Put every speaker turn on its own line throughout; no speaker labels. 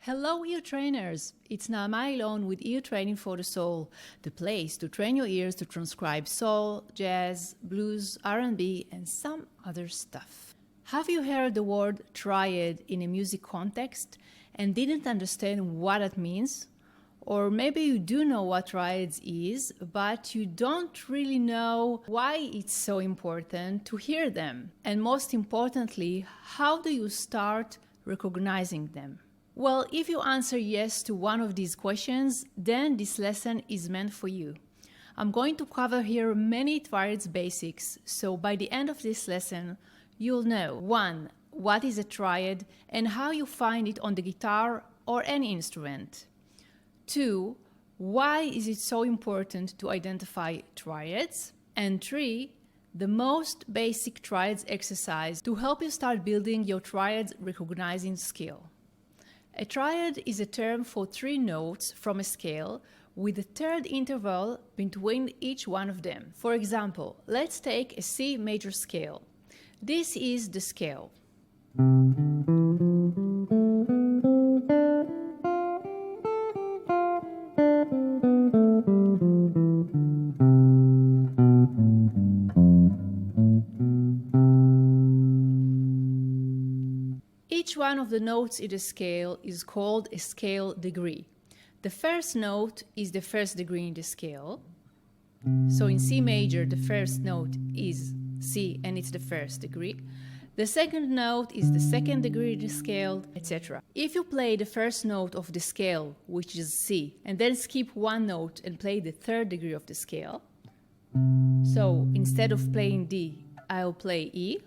Hello ear trainers! It's Naama Ilon with Ear Training for the Soul, the place to train your ears to transcribe soul, jazz, blues, R&B and some other stuff. Have you heard the word triad in a music context and didn't understand what it means? Or maybe you do know what triads is, but you don't really know why it's so important to hear them. And most importantly, how do you start recognizing them? Well, if you answer yes to one of these questions, then this lesson is meant for you. I'm going to cover here many triads basics, so by the end of this lesson, you'll know 1. What is a triad and how you find it on the guitar or any instrument. 2. Why is it so important to identify triads? And 3. The most basic triads exercise to help you start building your triads recognizing skill. A triad is a term for 3 notes from a scale with a third interval between each one of them. For example, let's take a C major scale. This is the scale. Each one of the notes in the scale is called a scale degree. The first note is the first degree in the scale. So in C major, the first note is C and it's the first degree. The second note is the second degree in the scale, etc. If you play the first note of the scale, which is C, and then skip one note and play the third degree of the scale, so instead of playing D, I'll play E,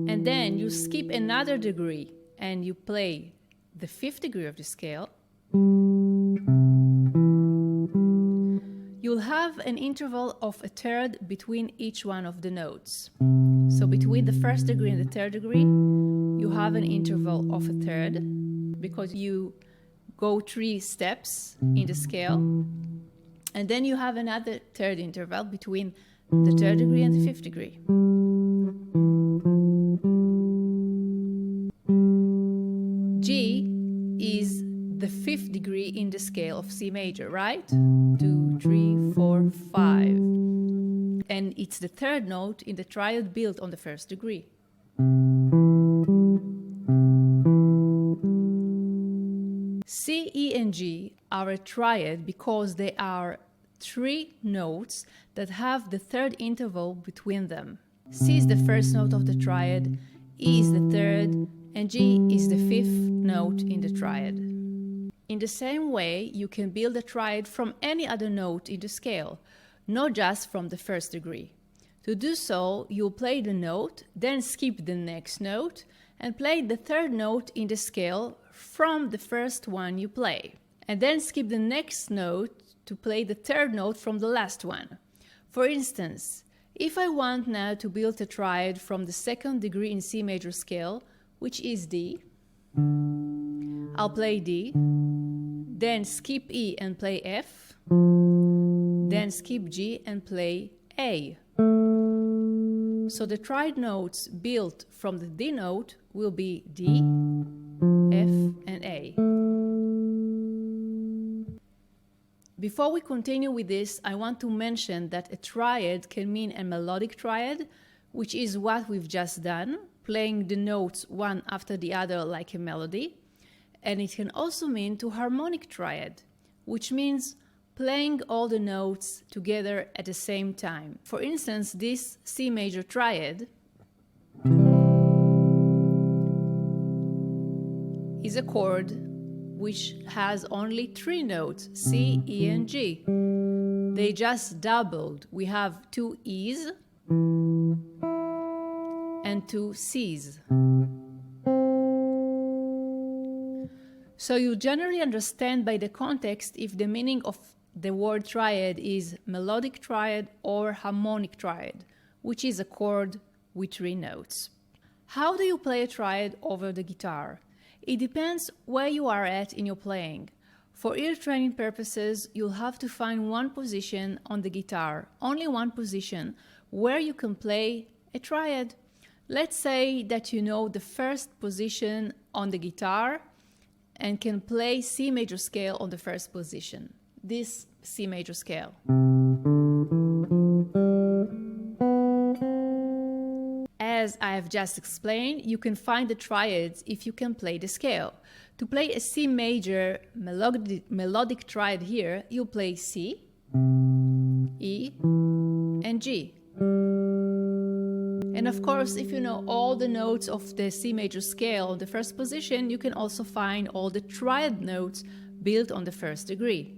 and then you skip another degree and you play the 5th degree of the scale, you'll have an interval of a third between each one of the notes. So between the first degree and the third degree, you have an interval of a third because you go 3 steps in the scale, and then you have another third interval between the third degree and the 5th degree. G is the 5th degree in the scale of C major, right? 2, 3, 4, 5. And it's the third note in the triad built on the first degree. C, E, and G are a triad because they are 3 notes that have the third interval between them. C is the first note of the triad, E is the third, and G is the 5th note in the triad. In the same way, you can build a triad from any other note in the scale, not just from the first degree. To do so, you'll play the note, then skip the next note, and play the third note in the scale from the first one you play. And then skip the next note to play the third note from the last one. For instance, if I want now to build a triad from the 2nd degree in C major scale, which is D, I'll play D, then skip E and play F, then skip G and play A. So the triad notes built from the D note will be D, F, and A. Before we continue with this, I want to mention that a triad can mean a melodic triad, which is what we've just done, playing the notes one after the other like a melody. And it can also mean to harmonic triad, which means playing all the notes together at the same time. For instance, this C major triad is a chord which has only 3 notes, C, E, and G. They just doubled. We have 2 E's and 2 C's. So you generally understand by the context if the meaning of the word triad is melodic triad or harmonic triad, which is a chord with 3 notes. How do you play a triad over the guitar? It depends where you are at in your playing. For ear training purposes, you'll have to find one position on the guitar, only one position, where you can play a triad. Let's say that you know the first position on the guitar and can play C major scale on the first position, this C major scale. As I have just explained, you can find the triads if you can play the scale. To play a C major melodic triad here, you'll play C, E, and G. And of course, if you know all the notes of the C major scale on the first position, you can also find all the triad notes built on the first degree.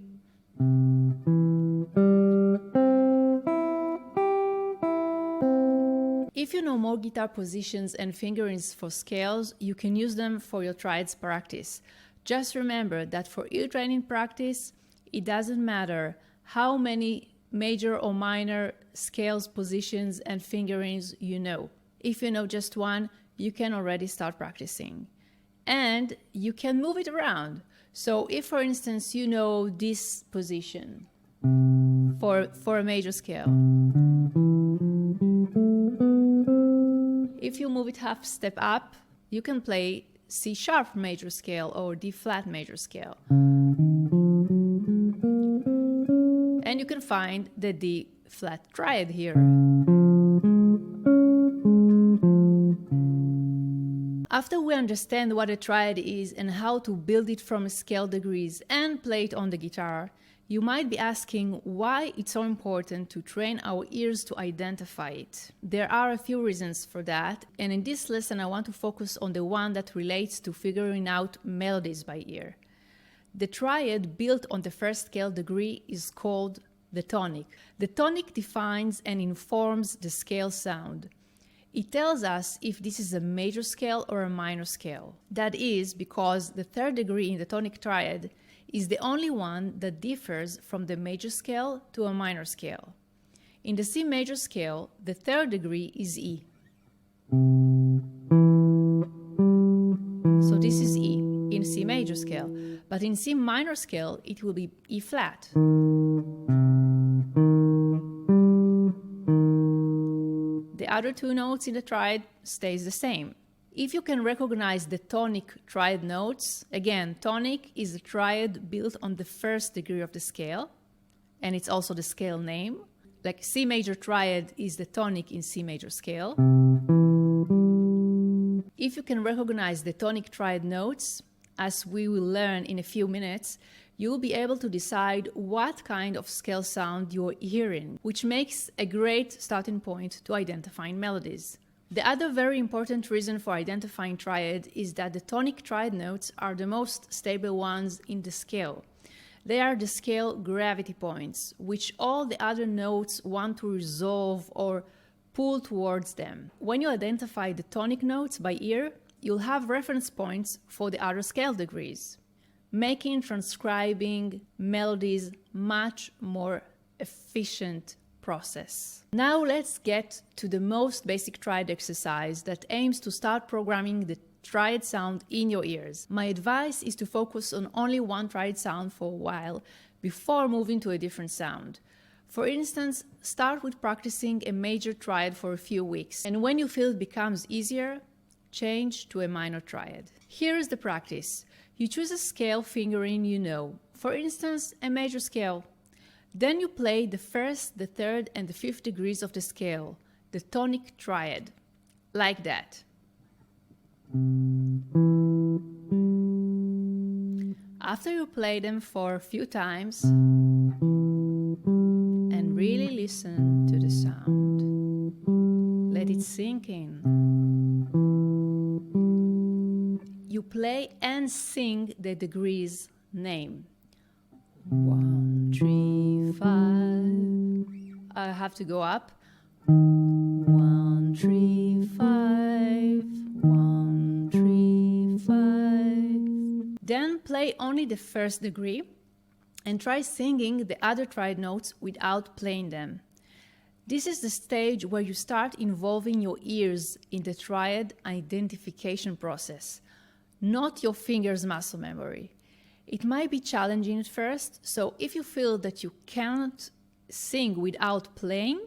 If you know more guitar positions and fingerings for scales, you can use them for your triads practice. Just remember that for ear training practice, it doesn't matter how many major or minor scales, positions, and fingerings you know. If you know just one, you can already start practicing. And you can move it around. So if, for instance, you know this position for a major scale, if you move it half step up, you can play C sharp major scale or D flat major scale. And you can find the D flat triad here. After we understand what a triad is and how to build it from scale degrees and play it on the guitar, you might be asking why it's so important to train our ears to identify it. There are a few reasons for that, and in this lesson I want to focus on the one that relates to figuring out melodies by ear. The triad built on the first scale degree is called the tonic. The tonic defines and informs the scale sound. It tells us if this is a major scale or a minor scale. That is because the third degree in the tonic triad is the only one that differs from the major scale to a minor scale. In the C major scale, the third degree is E. So this is E in C major scale, but in C minor scale, it will be E flat. The other two notes in the triad stays the same. If you can recognize the tonic triad notes, again, tonic is a triad built on the first degree of the scale, and it's also the scale name. Like C major triad is the tonic in C major scale. If you can recognize the tonic triad notes, as we will learn in a few minutes, you will be able to decide what kind of scale sound you're hearing, which makes a great starting point to identifying melodies. The other very important reason for identifying triad is that the tonic triad notes are the most stable ones in the scale. They are the scale gravity points, which all the other notes want to resolve or pull towards them. When you identify the tonic notes by ear, you'll have reference points for the other scale degrees, making transcribing melodies much more efficient process. Now let's get to the most basic triad exercise that aims to start programming the triad sound in your ears. My advice is to focus on only one triad sound for a while before moving to a different sound. For instance, start with practicing a major triad for a few weeks, and when you feel it becomes easier, change to a minor triad. Here is the practice. You choose a scale fingering you know, for instance, a major scale. Then you play the first, the third, and the fifth degrees of the scale, the tonic triad, like that. After you play them for a few times, and really listen to the sound, let it sink in. You play and sing the degrees name. 1, 3, 5. I have to go up. 1, 3, 5. 1, 3, 5. Then play only the first degree and try singing the other triad notes without playing them. This is the stage where you start involving your ears in the triad identification process, not your fingers' muscle memory. It might be challenging at first, so if you feel that you cannot sing without playing,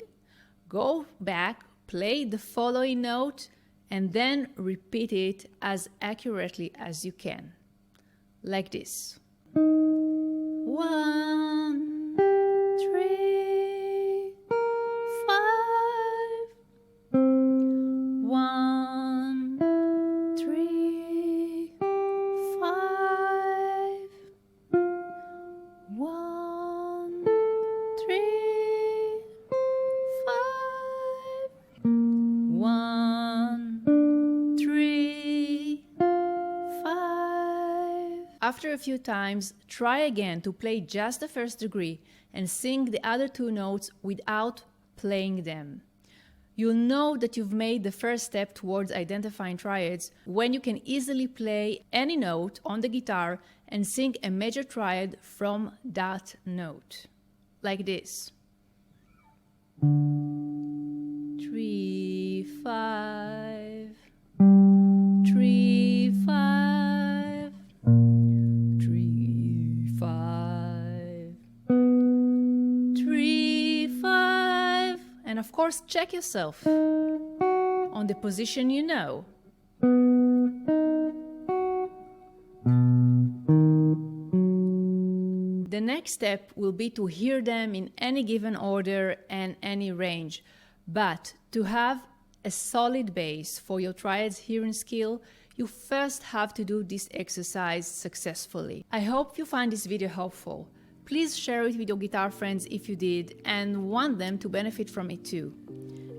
go back, play the following note, and then repeat it as accurately as you can, like this. 1, 3, 5. 1, 3, 5. 1, 3, 5. 1, 3, 5. After a few times, try again to play just the first degree and sing the other two notes without playing them. You'll know that you've made the first step towards identifying triads when you can easily play any note on the guitar and sing a major triad from that note, like this. 3, 5, 3, 5, 3, 5, 3, 5, and of course check yourself on the position you know. The next step will be to hear them in any given order and any range, but to have a solid base for your triads hearing skill, you first have to do this exercise successfully. I hope you find this video helpful. Please share it with your guitar friends if you did and want them to benefit from it too.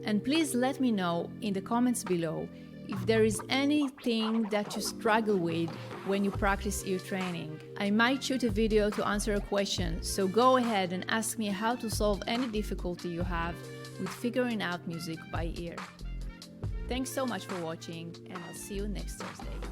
And please let me know in the comments below if there is anything that you struggle with when you practice ear training. I might shoot a video to answer a question, so go ahead and ask me how to solve any difficulty you have with figuring out music by ear. Thanks so much for watching, and I'll see you next Thursday.